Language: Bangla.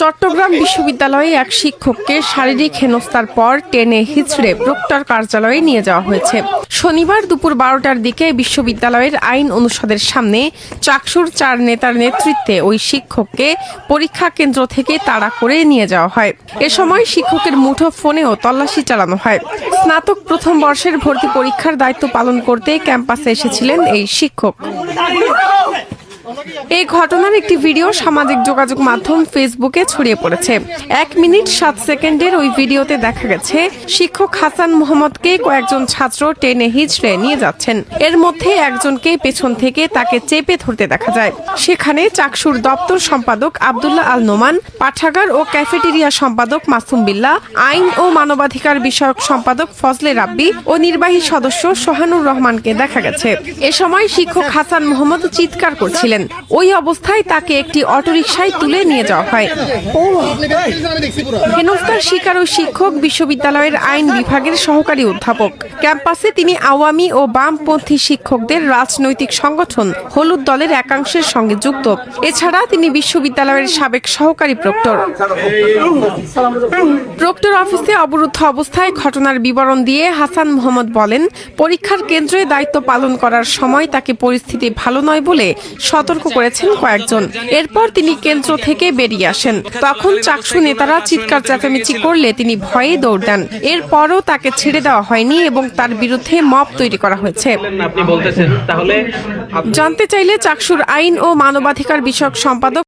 চট্টগ্রাম বিশ্ববিদ্যালয়ে এক শিক্ষককে শারীরিক হেনস্থার পর টেনে হিঁচড়ে প্রক্টর কার্যালয়ে নিয়ে যাওয়া হয়েছে। শনিবার দুপুর 12টার দিকে বিশ্ববিদ্যালয়ের আইন অনুষদের সামনে চাকসুর 4 নেতার নেতৃত্বে ওই শিক্ষককে পরীক্ষা কেন্দ্র থেকে তাড়া করে নিয়ে যাওয়া হয়। এ সময় শিক্ষকের মুঠো ফোনেও তল্লাশি চালানো হয়। স্নাতক প্রথম বর্ষের ভর্তি পরীক্ষার দায়িত্ব পালন করতে ক্যাম্পাসে এসেছিলেন এই শিক্ষক। এই ঘটনার একটি ভিডিও সামাজিক যোগাযোগ মাধ্যম ফেসবুকে ছড়িয়ে পড়েছে। 1 মিনিট 7 সেকেন্ডের ওই ভিডিওতে দেখা গেছে শিক্ষক হাসান মোহাম্মদকে কয়েকজন ছাত্র টেনে হিঁচড়ে নিয়ে যাচ্ছেন। এর মধ্যে একজনকে পেছন থেকে তাকে চেপে ধরতে দেখা যায়। সেখানে চাকসুর দপ্তর সম্পাদক আব্দুল্লাহ আল নোমান, পাঠাগার ও ক্যাফেটেরিয়া সম্পাদক মাসুম বিল্লাহ, আইন ও মানবাধিকার বিষয়ক সম্পাদক ফজলে রাব্বি ও নির্বাহী সদস্য সোহানুর রহমানকে দেখা গেছে। এ সময় শিক্ষক হাসান মোহাম্মদ চিৎকার করছিলেন। ওই অবস্থায় তাকে একটি অটোরিকশায় তুলে নিয়ে যাওয়া হয়। হেনস্থার শিকার ওই শিক্ষক বিশ্ববিদ্যালয়ের আইন বিভাগের সহকারী অধ্যাপক। ক্যাম্পাসে তিনি আওয়ামী ও বামপন্থী শিক্ষকদের রাজনৈতিক সংগঠন হলুদ দলের একাংশের সঙ্গে যুক্ত। এছাড়া তিনি বিশ্ববিদ্যালয়ের সাবেক সহকারী প্রক্টর। প্রক্টর অফিসে অবরুদ্ধ অবস্থায় ঘটনার বিবরণ দিয়ে হাসান মোহাম্মদ বলেন, পরীক্ষার কেন্দ্রে দায়িত্ব পালন করার সময় তাকে পরিস্থিতি ভালো নয় বলে সতর্ক করেছেন কয়েকজন। এরপর তিনি কেন্দ্র থেকে বেরিয়ে আসেন। তখন চাকসু নেতারা চিৎকার চেঁচামেচি করলে তিনি ভয়ে দৌড় দেন। এরপরও তাকে ছেড়ে দেওয়া হয়নি এবং তার বিরুদ্ধে মব তৈরি করা হয়েছে। জানতে চাইলে চাকসুর আইন ও মানবাধিকার বিষয়ক সম্পাদক